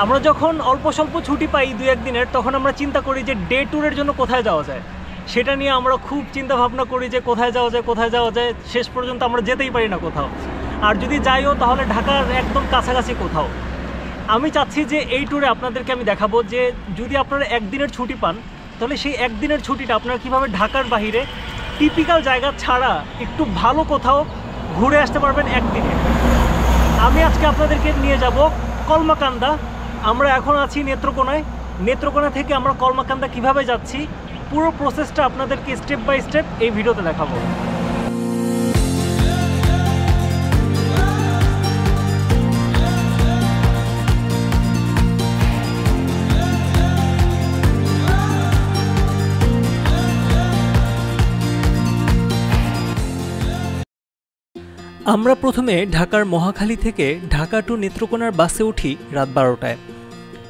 আমরা যখন অল্প স্বল্প ছুটি পাই 2-1 দিনের, তখন আমরা চিন্তা করি যে ডে ট্যুরের জন্য কোথায় যাওয়া যায়। সেটা নিয়ে আমরা খুব চিন্তা ভাবনা করি যে কোথায় যাওয়া যায়। শেষ পর্যন্ত আমরা যেতেই পারি না কোথাও। আর যদি যাইও তাহলে ঢাকার একদম কাছাকাছি কোথাও। আমি চাচ্ছি যে এই ট্যুরে আপনাদেরকে আমি দেখাবো যে যদি আপনারা 1 দিনের ছুটি পান, তাহলে সেই 1 দিনের ছুটিটা আপনারা কীভাবে ঢাকার বাহিরে টিপিক্যাল জায়গা ছাড়া একটু ভালো কোথাও ঘুরে আসতে পারবেন 1 দিনে। আমি আজকে আপনাদেরকে নিয়ে যাব কলমাকান্দা। আমরা এখন আছি নেত্রকোনায়। নেত্রকোনা থেকে আমরা কলমাকান্দা কিভাবে যাচ্ছি পুরো প্রসেসটা আপনাদেরকে স্টেপ বাই স্টেপ এই ভিডিওতে দেখাবো। আমরা প্রথমে ঢাকার মহাখালী থেকে ঢাকা টু নেত্রকোনার বাসে উঠি রাত 12টায়।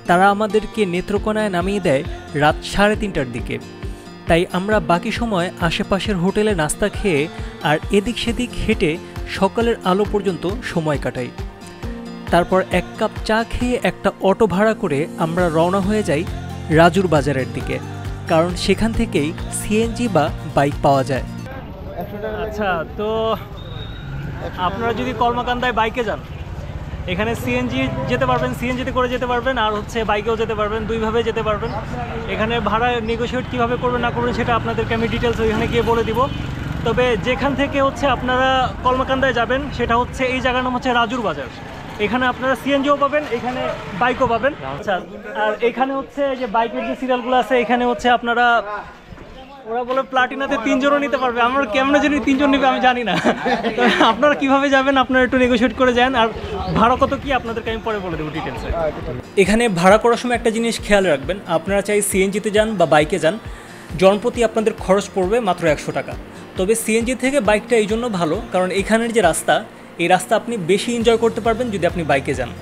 তারা আমাদেরকে নেত্রকোনায় নামিয়ে দেয় রাত 3:30টার দিকে। তাই আমরা বাকি সময় আশেপাশের হোটেলে নাস্তা খেয়ে আর এদিক সেদিক হেঁটে সকালের আলো পর্যন্ত সময় কাটাই। তারপর 1 কাপ চা খেয়ে একটা অটো ভাড়া করে আমরা রওনা হয়ে যাই রাজুর বাজারের দিকে, কারণ সেখান থেকেই সিএনজি বা বাইক পাওয়া যায়। আচ্ছা, তো আপনারা যদি কলমাকান্দায় বাইকে যান, এখানে সিএনজি যেতে পারবেন, সিএনজিতে করে যেতে পারবেন, আর বাইকেও যেতে পারবেন, দুইভাবে যেতে পারবেন। এখানে ভাড়া নেগোশিয়েট কীভাবে করবেন না করবেন সেটা আপনাদেরকে আমি ডিটেলস ওইখানে গিয়ে বলে দিব। তবে যেখান থেকে আপনারা কলমাকান্দায় যাবেন সেটা এই জায়গার নাম রাজুর বাজার। এখানে আপনারা সিএনজিও পাবেন, এখানে বাইকও পাবেন। আচ্ছা, আর এখানে যে বাইকের যে সিরিয়ালগুলো আছে, এখানে আপনারা ওরা বলে প্লাটিনাতে 3 জনও নিতে পারবে। আমরা কেমনে জানি 3 জন নিবে আমি জানি না। আপনারা কিভাবে যাবেন আপনারা একটু নেগোশিয়েট করে যান। আর ভাড়া কত কি আপনাদেরকে আমি পরে বলে দেবো ডিটেলসে। এখানে ভাড়া করার সময় একটা জিনিস খেয়াল রাখবেন, আপনারা চাই সিএনজিতে যান বা বাইকে যান, জনপ্রতি আপনাদের খরচ পড়বে মাত্র 100 টাকা। তবে সিএনজি থেকে বাইকটা এই জন্য ভালো, কারণ এখানের যে রাস্তা, এই রাস্তা আপনি বেশি এনজয় করতে পারবেন যদি আপনি বাইকে যান।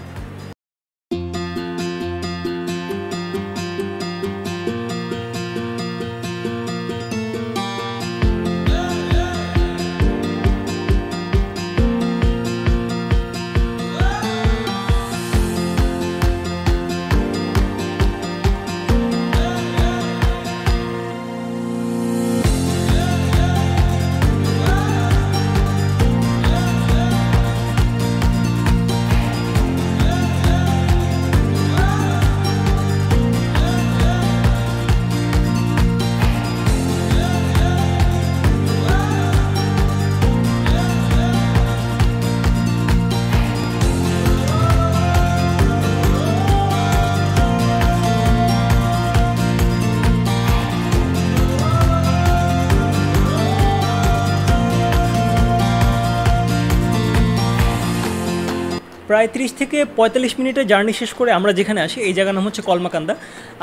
প্রায় 30 থেকে 45 মিনিটের জার্নি শেষ করে আমরা যেখানে আসি, এই জায়গার নাম কলমাকান্দা।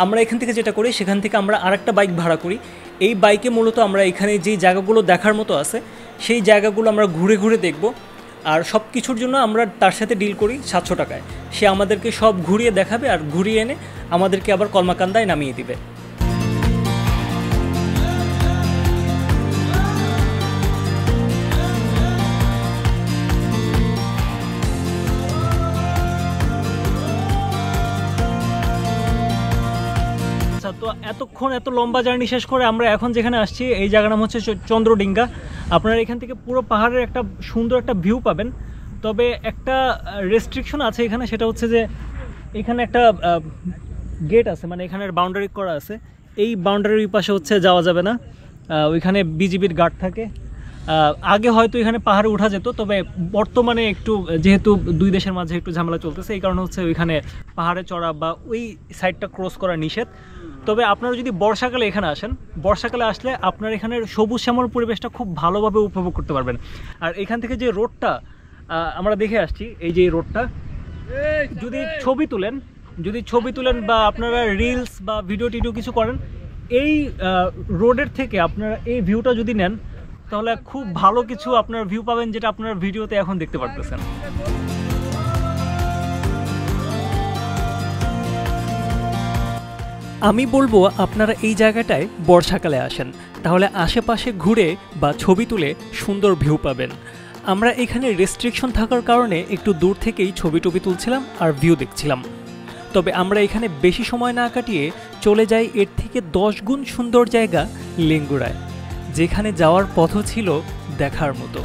আমরা এখান থেকে যেটা করি, সেখান থেকে আমরা আরেকটা বাইক ভাড়া করি। এই বাইকে মূলত আমরা এখানে যেই জায়গাগুলো দেখার মতো আছে সেই জায়গাগুলো আমরা ঘুরে ঘুরে দেখব। আর সব কিছুর জন্য আমরা তার সাথে ডিল করি 700 টাকায়। সে আমাদেরকে সব ঘুরিয়ে দেখাবে আর ঘুরিয়ে এনে আমাদেরকে আবার কলমাকান্দায় নামিয়ে দিবে। তো এতক্ষণ এত লম্বা জার্নি শেষ করে আমরা এখন যেখানে আসছি, এই জায়গার নাম চন্দ্রডিঙ্গা। আপনারা এখান থেকে পুরো পাহাড়ের একটা সুন্দর একটা ভিউ পাবেন। তবে একটা রেস্ট্রিকশন আছে এখানে, সেটা যে এখানে একটা গেট আছে, মানে এখানের বাউন্ডারি করা আছে। এই বাউন্ডারির পাশে যাওয়া যাবে না, ওইখানে বিজিবির গার্ড থাকে। আগে হয়তো এখানে পাহাড়ে উঠা যেত, তবে বর্তমানে একটু যেহেতু দুই দেশের মাঝে একটু ঝামেলা চলতেছে, এই কারণে ওইখানে পাহাড়ে চড়া বা ওই সাইডটা ক্রস করা নিষেধ। তবে আপনারা যদি বর্ষাকালে এখানে আসেন, বর্ষাকালে আসলে আপনার এখানের সবুজ শ্যামল পরিবেশটা খুব ভালোভাবে উপভোগ করতে পারবেন। আর এখান থেকে যে রোডটা আমরা দেখে আসছি, এই যে রোডটা, যদি ছবি তুলেন বা আপনারা রিলস বা ভিডিও টিডিও কিছু করেন, এই রোডের থেকে আপনারা এই ভিউটা যদি নেন, তাহলে খুব ভালো কিছু আপনার ভিউ পাবেন, যেটা আপনার ভিডিওতে এখন দেখতে পারতেছেন। আমি বলবো আপনারা এই জায়গাটায় বর্ষাকালে আসেন, তাহলে আশেপাশে ঘুরে বা ছবি তুলে সুন্দর ভিউ পাবেন। আমরা এখানে রেস্ট্রিকশন থাকার কারণে একটু দূর থেকেই ছবি টবি তুলছিলাম আর ভিউ দেখছিলাম। তবে আমরা এখানে বেশি সময় না কাটিয়ে চলে যাই এর থেকে 10 গুণ সুন্দর জায়গা লেঙ্গুরায়, যেখানে যাওয়ার পথও ছিল দেখার মতো।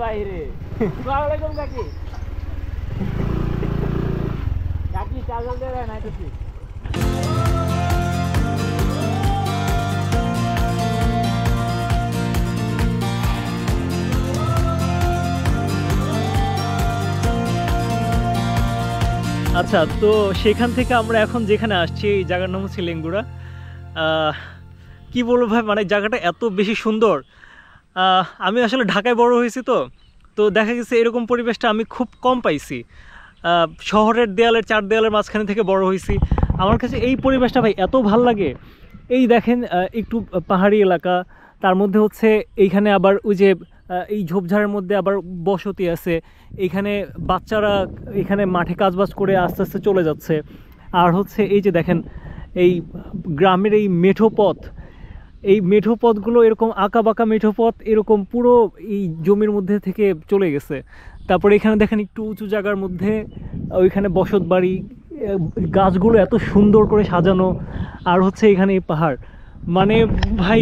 বাইরে আসসালামু আলাইকুম কাকি। কাকি চার্জার দেবেন আইতেছি। আচ্ছা, তো সেখান থেকে আমরা এখন যেখানে আসছি এই জায়গার নাম হচ্ছে লেঙ্গুরা। কি বলবো ভাই, মানে জায়গাটা এত বেশি সুন্দর। আমি আসলে ঢাকায় বড় হয়েছি, তো দেখা গেছে এরকম পরিবেশটা আমি খুব কম পাইছি। শহরের দেয়ালের 4 দেয়ালের মাঝখানে থেকে বড় হয়েছি। আমার কাছে এই পরিবেশটা ভাই এত ভাল লাগে। এই দেখেন একটু পাহাড়ি এলাকা, তার মধ্যে হচ্ছে এইখানে আবার ওই যে এই ঝোপঝাড়ের মধ্যে আবার বসতি আছে। এইখানে বাচ্চারা এখানে মাঠে কাজবাজ করে আস্তে আস্তে চলে যাচ্ছে। আর হচ্ছে এই যে দেখেন এই গ্রামের এই মেঠো পথ, এই মেঠো পথগুলো এরকম আঁকা বাঁকা মেঠো পথ এরকম পুরো এই জমির মধ্যে থেকে চলে গেছে। তারপরে এখানে দেখেন একটু উঁচু জায়গার মধ্যে ওইখানে বসত বাড়ি, গাছগুলো এত সুন্দর করে সাজানো, আর হচ্ছে এখানে এই পাহাড়। মানে ভাই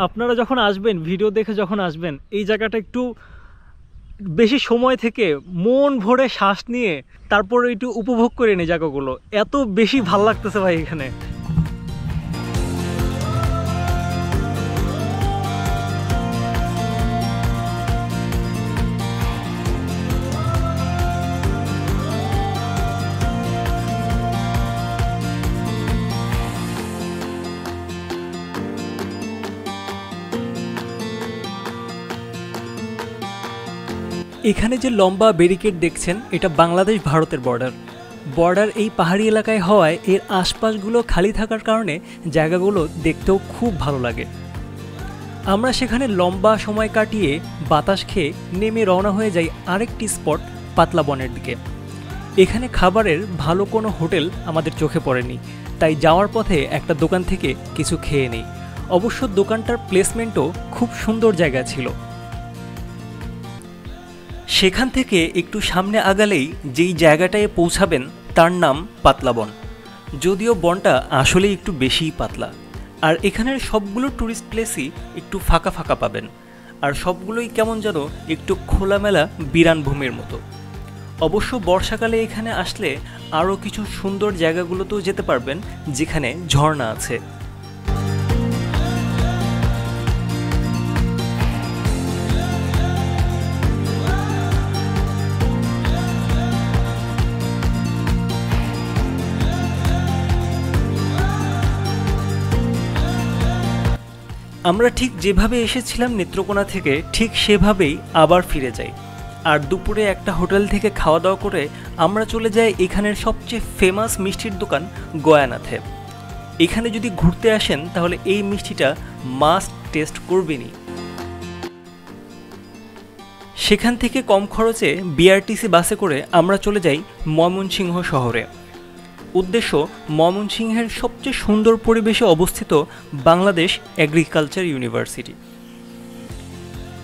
আপনারা যখন আসবেন, ভিডিও দেখে যখন আসবেন, এই জায়গাটা একটু বেশি সময় থেকে মন ভরে শ্বাস নিয়ে তারপরে একটু উপভোগ করে নিই জায়গাগুলো। এত বেশি ভাল লাগতেছে ভাই এখানে। এখানে যে লম্বা ব্যারিকেড দেখছেন, এটা বাংলাদেশ ভারতের বর্ডার এই পাহাড়ি এলাকায় হওয়ায় এর আশপাশগুলো খালি থাকার কারণে জায়গাগুলো দেখতেও খুব ভালো লাগে। আমরা সেখানে লম্বা সময় কাটিয়ে বাতাস খেয়ে নেমে রওনা হয়ে যাই আরেকটি স্পট পাতলা বনের দিকে। এখানে খাবারের ভালো কোনো হোটেল আমাদের চোখে পড়েনি, তাই যাওয়ার পথে একটা দোকান থেকে কিছু খেয়ে নিই। অবশ্য দোকানটার প্লেসমেন্টও খুব সুন্দর জায়গা ছিল। সেখান থেকে একটু সামনে আগালেই যেই জায়গাটায় পৌঁছাবেন তার নাম পাতলা বন। যদিও বনটা আসলে একটু বেশিই পাতলা, আর এখানের সবগুলো ট্যুরিস্ট প্লেসই একটু ফাঁকা ফাঁকা পাবেন, আর সবগুলোই কেমন যেন একটু খোলামেলা বিরান ভূমির মতো। অবশ্য বর্ষাকালে এখানে আসলে আরও কিছু সুন্দর জায়গাগুলোতেও যেতে পারবেন, যেখানে ঝর্ণা আছে। আমরা ঠিক যেভাবে এসেছিলাম নেত্রকোনা থেকে, ঠিক সেভাবেই আবার ফিরে যাই। আর দুপুরে একটা হোটেল থেকে খাওয়া দাওয়া করে আমরা চলে যাই এখানের সবচেয়ে ফেমাস মিষ্টির দোকান গয়ানাথে। এখানে যদি ঘুরতে আসেন তাহলে এই মিষ্টিটা মাস্ট টেস্ট করবেনই। সেখান থেকে কম খরচে বিআরটিসি বাসে করে আমরা চলে যাই ময়মনসিংহ শহরে। উদ্দেশ্য ময়মনসিংহের সবচেয়ে সুন্দর পরিবেশে অবস্থিত বাংলাদেশ এগ্রিকালচার ইউনিভার্সিটি।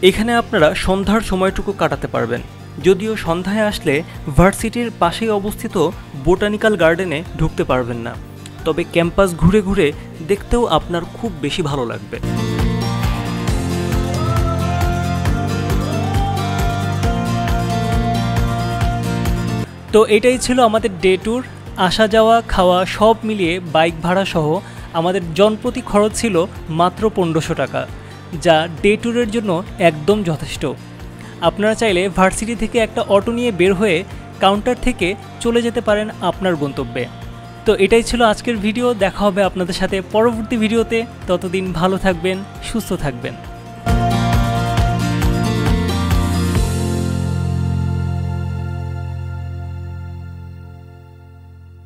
এখানে আপনারা সন্ধ্যার সময়টুকু কাটাতে পারবেন। যদিও সন্ধ্যায় আসলে ভার্সিটির পাশেই অবস্থিত বোটানিক্যাল গার্ডেনে ঢুকতে পারবেন না, তবে ক্যাম্পাস ঘুরে ঘুরে দেখতেও আপনার খুব বেশি ভালো লাগবে। তো এটাই ছিল আমাদের ডে ট্যুর। আসা যাওয়া খাওয়া সব মিলিয়ে বাইক ভাড়া সহ আমাদের জনপ্রতি খরচ ছিল মাত্র 1500 টাকা, যা ডে ট্যুরের জন্য একদম যথেষ্ট। আপনারা চাইলে ভার্সিটি থেকে একটা অটো নিয়ে বের হয়ে কাউন্টার থেকে চলে যেতে পারেন আপনার গন্তব্যে। তো এটাই ছিল আজকের ভিডিও। দেখা হবে আপনাদের সাথে পরবর্তী ভিডিওতে। ততদিন ভালো থাকবেন, সুস্থ থাকবেন।